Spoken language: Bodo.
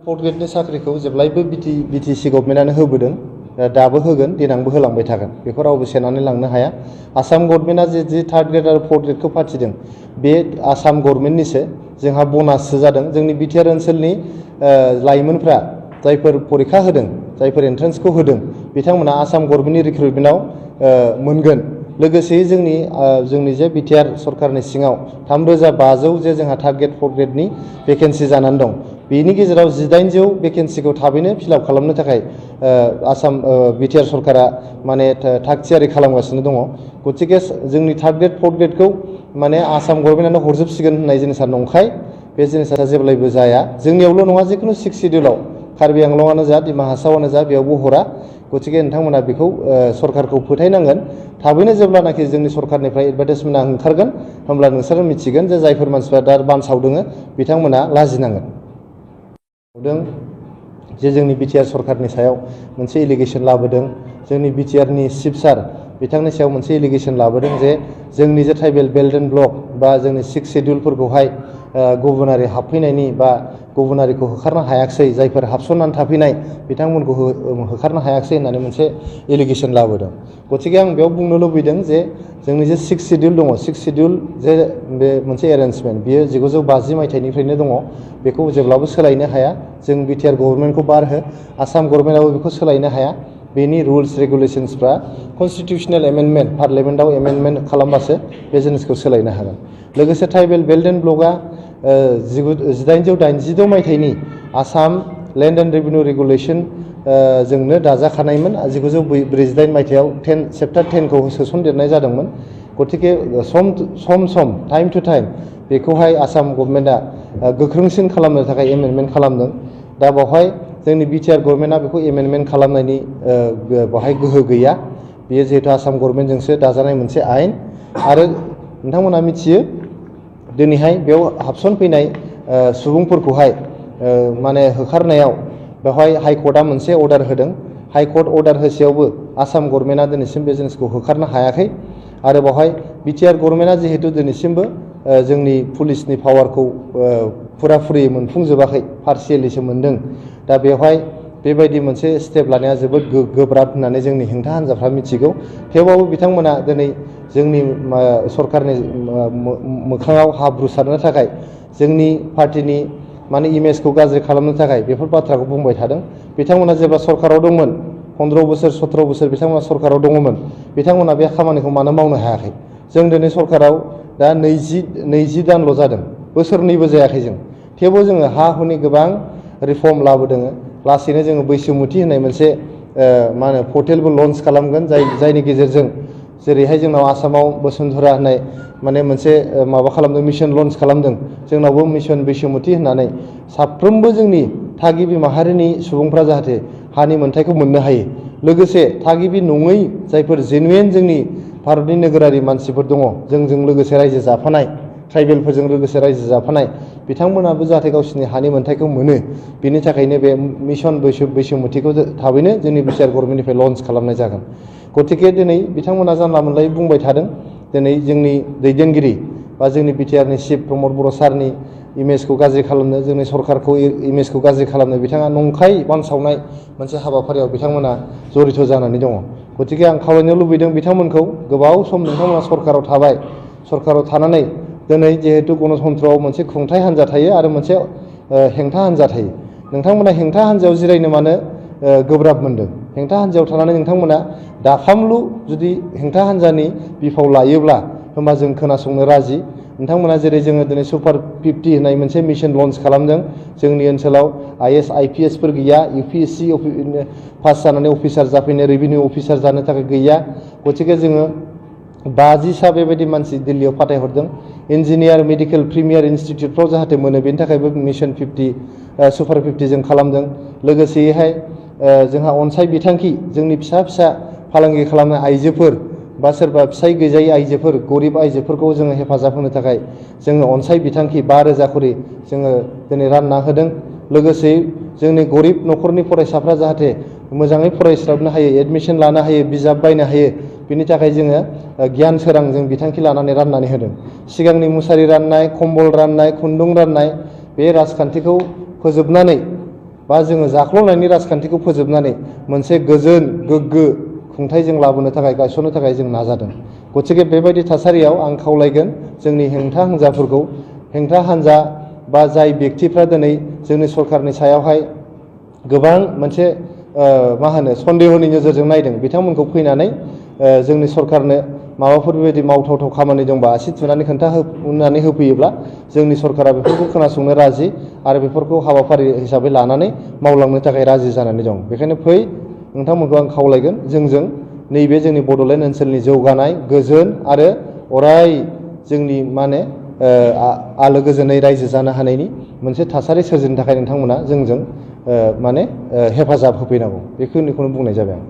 फर्थ ग्रेडनि साख्रिखौ जेब्लायबो बिटिसि गभर्नमेन्टआनो होबोदों, दाबो होगोन, देनांबो होलांबाय थागोन, बेखौ रावबो सेनानै लांनो हाया। आसाम गभर्नमेन्टआ जे थार्ड ग्रेड आरो फर्थ ग्रेडखौ फाथिदों, बे आसाम गभर्नमेन्टनिसो, जोंहा बनाससो जादों। जोंनि बिटिआर ओनसोलनि लाइमोनफ्रा जायफोर परिखा होदों, जायफोर एन्ट्रेन्सखौ होदों, बिथांमोना आसाम गभर्नमेन्टनि रिक्रुटमेन्टआव मोनगोन। लोगोसे जोंनि जे बिटिआर सरकारनि सिङाव 3500 जे जोंहा थार्ड ग्रेड फर्थ ग्रेडनि भेकेन्सि जानानै दं, बेनि गेजेराव 1800 भेकेन्सिखौ थाबैनो फिलआप खालामनो थाखाय आसाम बिटिआर सरकारा माने थाग थियारि खालामगासिनो दङ। गतिके जोंनि थार्ड ग्रेड फर्थ ग्रेडखौ माने आसाम गभर्नमेन्टआनो हरजोबसिगोन होननाय जिनिसा नंखाय। बे जिनिसा जेब्लायबो जाया। जोंनियावल' नङा, जिखुनु 6 सिडिउलाव कार्बि आंलंआनो जा, डिमा हासावआनो जा, बेयावबो हरा। गतिके नोंथांमोना बेखौ सरकारखौ फोथायनांगोन। थाबैनो जेब्लानाखि जोंनि सरकारनिफ्राय एडभार्टाइजमेन्टआ ओंखारगोन, होमब्ला नोंसोरो मिथिगोन जे जायफोर मानसिफ्रा दा बान्सावदों बिथांमोना लाजिनांगोन। जे जोंनि बिटिआर सरकारनि सायाव मोनसे एलिगेसन लाबोदों, जोंनि बिटिआरनि चिफ सार बिथांनि सायाव मोनसे एलिगेसन लाबोदों जे जोंनि जे ट्राइबेल बेल्ट एन्ड ब्लक बा जोंनि 6 सिडिउलफोरखौहाय गुबुनारि हाबफैनायनि बा गुबुनारिखौ होखारनो हायाखिसै, जायफोर हाबसननानै थाफैनाय बिथांमोनखौ होखारनो हायाखिसै होननानै मोनसे एलिगेसन लाबोदों। गतिके आं बेयाव बुंनो लुबैदों जे जोंनि जे 6 सिडिउल दङ, 6 सिडिउल जे बे मोनसे एरेन्जमेन्ट, बियो 1950 मायथाइनिफ्रायनो दङ, बेखौ जेब्लाबो सोलायनो हाया। जों बिटिआर गभर्नमेन्टखौ बारहो, आसाम गभर्नमेन्टआबो बेखौ सोलायनो हाया। बेनि रुल्स रेगुलेसन्सफ्रा कनस्टिटिउसनेल एमेन्डमेन्ट, पार्लियामेन्टआव एमेन्डमेन्ट खालामबासो बे जिनिसखौ सोलायनो हागोन। लोगोसे ट्राइबेल बेल्ट एन्ड ब्लकआ 1886 मायथाइनि Assam land and revenue regulation जोंनो दाजाखानायमोन। 1948 मायथाइयाव चेप्टार 10खौ सोसनदेरनाय जादोंमोन। गतिके सम टाइम टु टाइम बेखौहाय आसाम गभर्नमेन्टआ गोख्रोंसिन खालामनो थाखाय एमेन्डमेन्ट खालामदों। दा बेवहाय जोंनि बिटिआर गभर्नमेन्टआ बेखौ एमेन्डमेन्ट खालामनायनि बेवहाय गोहो गैया। बेयो जिहेतु आसाम गभर्नमेन्टजोंसो दाजानाय मोनसे आयेन। आरो नोंथांमोना मिथियो, दिनैहाय बेयाव हाबसनफैनाय सुबुंफोरखौहाय माने होखारनायाव बेवहाय हाइकर्टआ मोनसे अर्डार होदों। हाइकर्ट अर्डार होसेयावबो आसाम गभर्नमेन्टआ दिनैसिम बे जिनिसखौ होखारनो हायाखै। आरो बेवहाय बिटिआर गभर्नमेन्टआ जिहेतु दिनैसिमबो जोंनि पुलिसनि पावारखौ फुराफुरि मोनफुंजोबाखै, पार्सियेलिसो मोनदों। दा बेवहाय बेबायदि मोनसे स्टेप लानाया जोबोद गोब्राब होननानै जोंनि हेंथा हान्जाफ्रा मिथिगौ। थेवबाबो बिथांमोना दिनै जोंनि सरकारनि मोखाङाव हाब्रु सारनो थाखाय, जोंनि पार्टिनि माने इमेजखौ गाज्रि खालामनो थाखाय बेफोर बाथ्राखौ बुंबाय थादों। बिथांमोना जेब्ला सरकाराव दंमोन, 15 बोसोर 17 बोसोर बिथांमोना सरकाराव दङमोन, बिथांमोना बे खामानिखौ मानो मावनो हायाखै? जों दिनै सरकाराव दा 20 दानल' जादों, बोसोरनैबो जायाखै जों। थेवबो जोङो हा हुनि गोबां रिफर्म लाबोदों। लासैनो जोङो बैसोमुथि होननाय मोनसे मा होनो पर्टेलबो लन्च खालामगोन, जायनि गेजेरजों जेरैहाय जोंनाव आसामाव बसुन्धरा होननाय माने मोनसे माबा खालामदों, मिशन लन्च खालामदों। जोंनावबो मिशन बैसोमुथि होननानै साफ्रोमबो जोंनि थागिबि माहारिनि सुबुंफ्रा जाहाथे हानि मोन्थायखौ मोननो हायो। लोगोसे थागिबि नङै जायफोर जेनुइन जोंनि भारतनि नोगोरारि मानसिफोर दङ, जोंजों लोगोसे रायजो जाफानाय, ट्राइबेलफोरजों लोगोसे रायजो जाफानाय, बिथांमोनाबो जाहाथे गावसिनि हानि मोन्थायखौ मोनो। बिनि थाखायनो बे मिशन बैसोमुथिखौ थाबैनो जोंनि बिटिआर गभर्नमेन्टनिफ्राय लन्च खालामनाय जागोन। गतिके दिनै बिथांमोना जानला मोनलायै बुंबाय थादों। दिनै जोंनि दैदेनगिरि बा जोंनि बिटिआरनि चिफ प्रमद बर' सारनि इमेजखौ गाज्रि खालामनो, जोंनि सरकारखौ इमेजखौ गाज्रि खालामनो बिथाङा नंखाय बानसावनाय मोनसे हाबाफारियाव बिथांमोना जड़ित जानानै दङ। गतिके आं खावलायनो लुबैदों बिथांमोनखौ, गोबाव सम नोंथांमोना सरकाराव थाबाय, सरकाराव थानानै दिनै जिहेतु गणतन्त्रआव मोनसे खुंथाय हान्जा थायो आरो मोनसे हेंथा हान्जा थायो। नोंथांमोना हेंथा हान्जायाव जिरायनो मानो गोब्राब मोनदों? हेंथा हान्जायाव थानानै नोंथांमोना दाफामलु जुदि हेंथा हान्जानि बिफाव लायोब्ला, होमबा जों खोनासंनो राजि। नोंथांमोना जेरै जोङो दिनै सुपार 50 होननाय मोनसे मिशन लन्च खालामदों। जोंनि ओनसोलाव IAS IPSफोर गैया, UPSC पास जानानै अफिसार जाफैनो, रेभिनिउ अफिसार जानो थाखाय गैया। गतिके जोङो 50सा बेबायदि मानसि दिल्लीयाव फाथायहरदों। इन्जिनियार, मेडिकेल, प्रिमियार इनस्टिटिउटफ्राव जाहाथे मोनो, बेनि थाखायबो मिशन 50 सुपार 50 जों खालामदों। लोगोसेयैहाय जोंहा अनसाय बिथांखि, जोंनि फिसा फिसा फालांगि खालामनाय आइजोफोर बा सोरबा फिसाय गैजायै आइजोफोर, गरिब आइजोफोरखौ जोङो हेफाजाब होनो थाखाय जोङो अनसाय बिथांखि 5,000 खरि जोङो दिनै रानना होदों। लोगोसे जोंनि गरिब न'खरनि फरायसाफ्रा जाहाथे मोजाङै फरायस्लाबनो हायो, एडमिसन लानो हायो, बिजाब बायनो हायो, बिनि थाखाय जोङो गियान सोरां जों बिथांखि लानानै राननानै होदों। सिगांनि मुसारि राननाय, कम्बल राननाय, खुन्दुं राननाय, बे राजखान्थिखौ फोजोबनानै बा जोङो जाख्ल'नायनि राजखान्थिखौ फोजोबनानै मोनसे गोजोन गोग्गो खुंथाइ जों लाबोनो थाखाय गायसननो थाखाय जों नाजादों। गतिके बेबायदि थासारियाव आं खावलायगोन जोंनि हेंथा हान्जा बा जाय बेक्तिफ्रा दिनै जोंनि सरकारनि सायावहाय गोबां मोनसे मा होनो सन्देहनि नोजोरजों नायदों, बिथांमोनखौ फैनानै जोंनि सरकारनो माबाफोर बेबायदि मावथावथाव खामानि दंबा आसि थुनानै खोन्थानानै होफैयोब्ला जोंनि सरकारा बेफोरखौ खोनासंनो राजि आरो बेफोरखौ हाबाफारि हिसाबै लानानै मावलांनो थाखाय राजि जानानै दं। बेखायनो फै, नोंथांमोनखौ आं खावलायगोन जोंजों नैबे जोंनि बड'लेण्ड ओनसोलनि जौगानाय, गोजोन आरो अराय जोंनि माने आलो गोजोनै रायजो जानो हानायनि मोनसे थासारि सोरजिनो थाखाय नोंथांमोना जोंजों माने हेफाजाब होफैनांगौ। बेखिनिखौनो बुंनाय जाबाय आं।